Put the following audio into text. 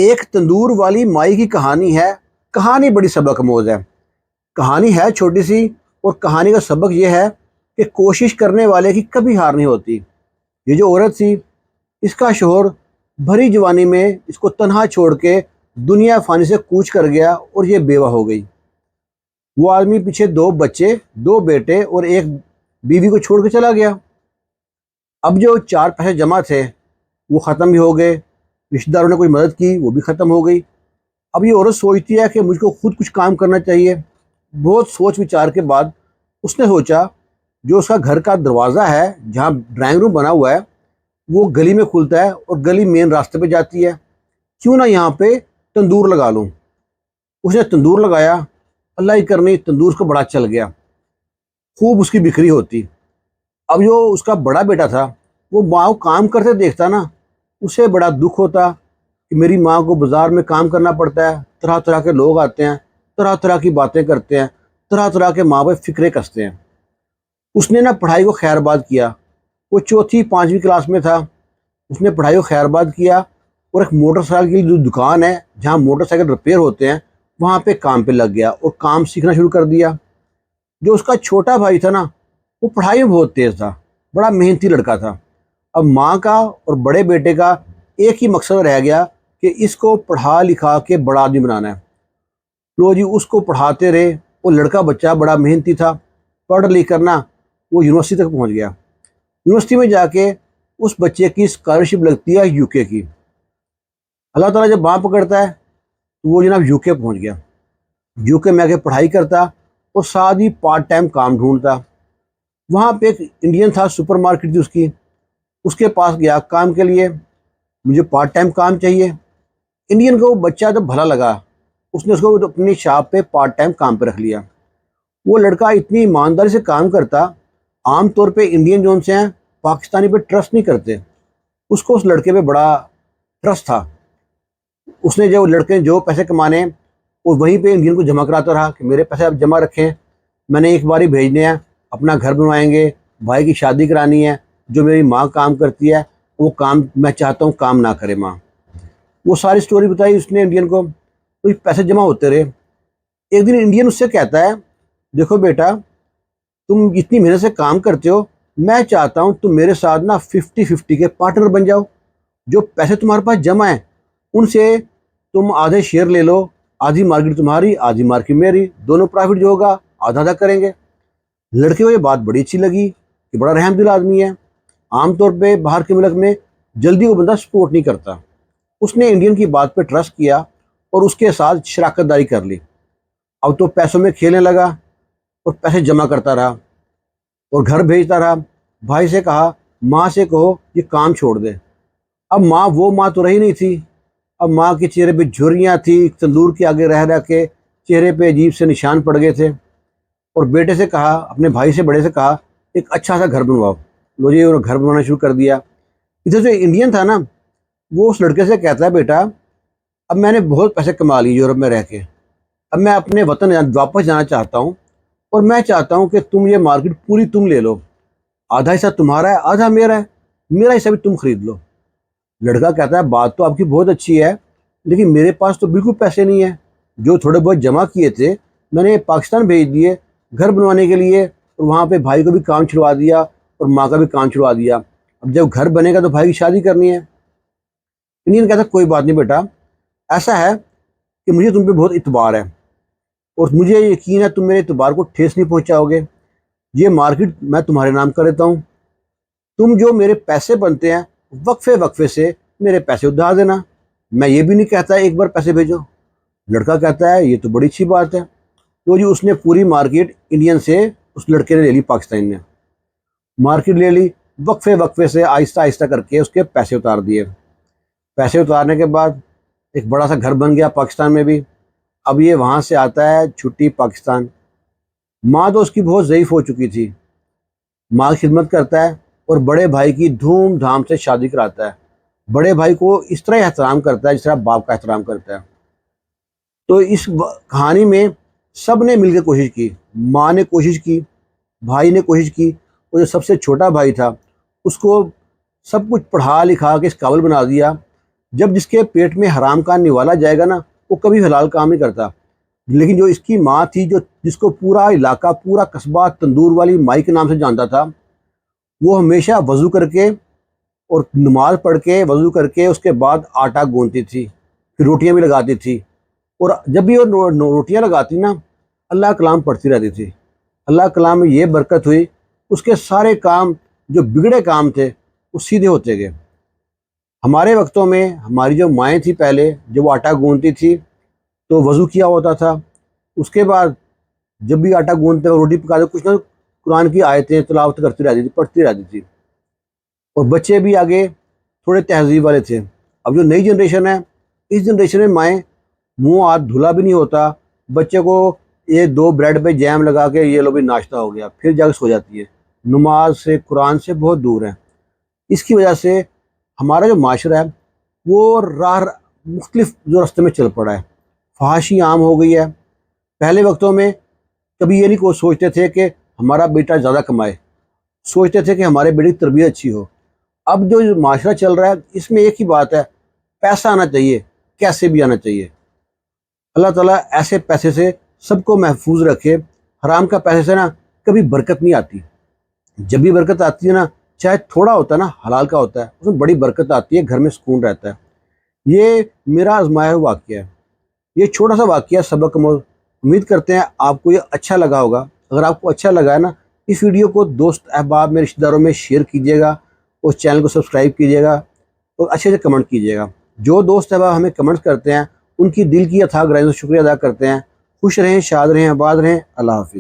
ایک تندور والی مائی کی کہانی ہے۔ کہانی بڑی سبق آموز ہے۔ کہانی ہے چھوٹی سی، اور کہانی کا سبق یہ ہے کہ کوشش کرنے والے کی کبھی ہار نہیں ہوتی۔ یہ جو عورت تھی، اس کا شوہر بھری جوانی میں اس کو تنہا چھوڑ کے دنیا فانی سے کوچ کر گیا اور یہ بیوہ ہو گئی۔ وہ آدمی پیچھے 2 بچے، 2 بیٹے اور ایک بیوی کو چھوڑ کے چلا گیا۔ اب جو 4 پیسے جمع تھے وہ ختم بھی ہو گئے، رشتہ داروں نے کوئی مدد کی وہ بھی ختم ہو گئی۔ اب یہ عورت سوچتی ہے کہ مجھ کو خود کچھ کام کرنا چاہیے۔ بہت سوچ وچار کے بعد اس نے سوچا جو اس کا گھر کا دروازہ ہے جہاں ڈرائنگ روم بنا ہوا ہے وہ گلی میں کھلتا ہے اور گلی مین راستے پہ جاتی ہے، کیوں نہ یہاں پہ تندور لگا لوں۔ اس نے تندور لگایا، اللہ ہی کرنی تندور کو بڑا چل گیا، خوب اس کی بکری ہوتی۔ اب جو اس کا بڑا بیٹا تھا وہ ماں کو کام کرتے دیکھتا نا، اسے بڑا دکھ ہوتا کہ میری ماں کو بازار میں کام کرنا پڑتا ہے، طرح طرح کے لوگ آتے ہیں، طرح طرح کی باتیں کرتے ہیں، طرح طرح کے ماں باپ فکرے کستے ہیں۔ اس نے پڑھائی کو خیر آباد کیا۔ وہ 4 5ویں کلاس میں تھا، اس نے پڑھائی کو خیر آباد کیا اور ایک موٹر سائیکل کی جو دکان ہے جہاں موٹر سائیکل ریپیئر ہوتے ہیں وہاں پہ کام پہ لگ گیا اور کام سیکھنا شروع کر دیا۔ جو اس کا چھوٹا بھائی تھا نا، وہ پڑھائی میں بہت تیز تھا، بڑا محنتی لڑکا تھا۔ اب ماں کا اور بڑے بیٹے کا ایک ہی مقصد رہ گیا کہ اس کو پڑھا لکھا کے بڑا آدمی بنانا ہے۔ لو جی، اس کو پڑھاتے رہے۔ وہ لڑکا بچہ بڑا محنتی تھا، پڑھ لکھ کرنا وہ یونیورسٹی تک پہنچ گیا۔ یونیورسٹی میں جا کے اس بچے کی اسکالرشپ لگتی ہے UK کی۔ اللہ تعالیٰ جب باں پکڑتا ہے تو وہ جناب UK پہنچ گیا۔ UK میں آ کے پڑھائی کرتا اور ساتھ ہی پارٹ ٹائم کام ڈھونڈتا۔ وہاں پہ ایک انڈین تھا، سپر مارکیٹ تھی اس کے پاس گیا کام کے لیے، مجھے پارٹ ٹائم کام چاہیے۔ انڈین کو وہ بچہ جب بھلا لگا، اس نے اس کو اپنی شاپ پہ پارٹ ٹائم کام پہ رکھ لیا۔ وہ لڑکا اتنی ایمانداری سے کام کرتا، عام طور پہ انڈین جو سے ہیں پاکستانی پہ ٹرسٹ نہیں کرتے، اس کو اس لڑکے پہ بڑا ٹرسٹ تھا۔ اس نے جو لڑکے جو پیسے کمانے وہ وہیں پہ انڈین کو جمع کراتا رہا کہ میرے پیسے آپ جمع رکھیں، میں نے ایک بار ہی بھیجنے ہیں، اپنا گھر بنوائیں گے، بھائی کی شادی کرانی ہے، جو میری ماں کام کرتی ہے وہ کام میں چاہتا ہوں کام نہ کرے ماں۔ وہ ساری سٹوری بتائی اس نے انڈین کو، تو پیسے جمع ہوتے رہے۔ ایک دن انڈین اس سے کہتا ہے دیکھو بیٹا، تم اتنی محنت سے کام کرتے ہو، میں چاہتا ہوں تم میرے ساتھ نا 50-50 کے پارٹنر بن جاؤ۔ جو پیسے تمہارے پاس جمع ہیں ان سے تم آدھے شیئر لے لو، آدھی مارکیٹ تمہاری آدھی مارکیٹ میری، دونوں پروفٹ جو ہوگا آدھا آدھا کریں گے۔ لڑکے کو یہ بات بڑی اچھی لگی کہ بڑا رحم دل آدمی ہے۔ عام طور پہ باہر کے ملک میں جلدی وہ بندہ سپورٹ نہیں کرتا۔ اس نے انڈین کی بات پہ ٹرسٹ کیا اور اس کے ساتھ شراکت داری کر لی۔ اب تو پیسوں میں کھیلنے لگا اور پیسے جمع کرتا رہا اور گھر بھیجتا رہا۔ بھائی سے کہا ماں سے کہو یہ کام چھوڑ دے۔ اب ماں وہ ماں تو رہی نہیں تھی، اب ماں کے چہرے پہ جھریاں تھیں، تندور کے آگے رہ کے چہرے پہ عجیب سے نشان پڑ گئے تھے۔ اور بیٹے سے کہا، اپنے بھائی سے بڑے سے کہا ایک اچھا سا گھر بنواؤ۔ لو جی، انہوں نے گھر بنوانا شروع کر دیا۔ ادھر جو انڈین تھا نا، وہ اس لڑکے سے کہتا ہے بیٹا اب میں نے بہت پیسے کما لیے یورپ میں رہ کے، اب میں اپنے وطن واپس جانا چاہتا ہوں، اور میں چاہتا ہوں کہ تم یہ مارکیٹ پوری تم لے لو، آدھا حصہ تمہارا ہے آدھا میرا ہے، میرا حصہ بھی تم خرید لو۔ لڑکا کہتا ہے بات تو آپ کی بہت اچھی ہے، لیکن میرے پاس تو بالکل پیسے نہیں ہیں، جو تھوڑے بہت جمع کیے تھے میں نے پاکستان بھیج دیے گھر بنوانے کے لیے، اور وہاں پہ بھائی کو بھی کام چھڑوا دیا اور ماں کا بھی کام چھڑوا دیا۔ اب جب گھر بنے گا تو بھائی کی شادی کرنی ہے۔ انڈین کہتا ہے کوئی بات نہیں بیٹا، ایسا ہے کہ مجھے تم پہ بہت اعتبار ہے اور مجھے یقین ہے تم میرے اعتبار کو ٹھیس نہیں پہنچاؤ گے۔ یہ مارکیٹ میں تمہارے نام کر دیتا ہوں، تم جو میرے پیسے بنتے ہیں وقفے وقفے سے میرے پیسے ادھار دینا، میں یہ بھی نہیں کہتا ایک بار پیسے بھیجو۔ لڑکا کہتا ہے یہ تو بڑی اچھی بات ہے۔ تو جی اس نے پوری مارکیٹ انڈین سے اس لڑکے نے لے لی، پاکستانی نے مارکیٹ لے لی، وقفے وقفے سے آہستہ آہستہ کر کے اس کے پیسے اتار دیے۔ پیسے اتارنے کے بعد ایک بڑا سا گھر بن گیا پاکستان میں بھی۔ اب یہ وہاں سے آتا ہے چھٹی پاکستان۔ ماں تو اس کی بہت ضعیف ہو چکی تھی، ماں کی خدمت کرتا ہے اور بڑے بھائی کی دھوم دھام سے شادی کراتا ہے۔ بڑے بھائی کو اس طرح احترام کرتا ہے جس طرح باپ کا احترام کرتا ہے۔ تو اس کہانی میں سب نے مل کے کوشش کی، ماں نے کوشش کی، بھائی نے کوشش کی، اور جو سب سے چھوٹا بھائی تھا اس کو سب کچھ پڑھا لکھا کے اس قابل بنا دیا جب جس کے پیٹ میں حرام کا نوالا جائے گا نا وہ کبھی حلال کام نہیں کرتا، لیکن جو اس کی ماں تھی جس کو پورا علاقہ پورا قصبہ تندور والی مائی کے نام سے جانتا تھا، وہ ہمیشہ وضو کر کے اور نماز پڑھ کے وضو کر کے اس کے بعد آٹا گوندتی تھی، پھر روٹیاں بھی لگاتی تھی، اور جب بھی وہ روٹیاں لگاتی نا اللہ کلام پڑھتی رہتی تھی۔ اللہ کلام میں یہ برکت ہوئی، اس کے سارے کام جو بگڑے کام تھے وہ سیدھے ہوتے گئے۔ ہمارے وقتوں میں ہماری جو مائیں تھیں پہلے جب وہ آٹا گوندتی تھی تو وضو کیا ہوتا تھا، اس کے بعد جب بھی آٹا گوندتے روٹی پکاتے کچھ نہ قرآن کی آیتیں تلاوت کرتی رہتی تھی، پڑھتی رہتی تھی، اور بچے بھی آگے تھوڑے تہذیب والے تھے۔ اب جو نئی جنریشن ہے، اس جنریشن میں مائیں منہ ہاتھ دھلا بھی نہیں ہوتا، بچے کو یہ 2 بریڈ پہ جیم لگا کے یہ لو بھی ناشتہ ہو گیا، پھر جا کے سو جاتی ہے، نماز سے قرآن سے بہت دور ہے۔ اس کی وجہ سے ہمارا جو معاشرہ ہے وہ مختلف جو راستے میں چل پڑا ہے، فحاشی عام ہو گئی ہے۔ پہلے وقتوں میں کبھی یہ نہیں کوئی سوچتے تھے کہ ہمارا بیٹا زیادہ کمائے، سوچتے تھے کہ ہمارے بیٹے کی تربیت اچھی ہو۔ اب جو معاشرہ چل رہا ہے اس میں ایک ہی بات ہے، پیسہ آنا چاہیے، کیسے بھی آنا چاہیے۔ اللہ تعالیٰ ایسے پیسے سے سب کو محفوظ رکھے۔ حرام کا پیسے سے نا کبھی برکت نہیں آتی، جب بھی برکت آتی ہے نا چاہے تھوڑا ہوتا ہے نا حلال کا ہوتا ہے، اس میں بڑی برکت آتی ہے، گھر میں سکون رہتا ہے۔ یہ میرا آزمایا ہوا واقعہ ہے، یہ چھوٹا سا واقعہ سبق امید کرتے ہیں آپ کو یہ اچھا لگا ہوگا۔ اگر آپ کو اچھا لگا ہے نا اس ویڈیو کو دوست احباب میں رشتہ داروں میں شیئر کیجیے گا، اس چینل کو سبسکرائب کیجیے گا اور اچھے سے کمنٹ کیجیے گا۔ جو دوست احباب ہمیں کمنٹ کرتے ہیں ان کی دل کی اتھاہ گہرائیوں سے شکریہ ادا کرتے ہیں۔ خوش رہیں، شاد رہیں، آباد رہیں۔ اللہ حافظ۔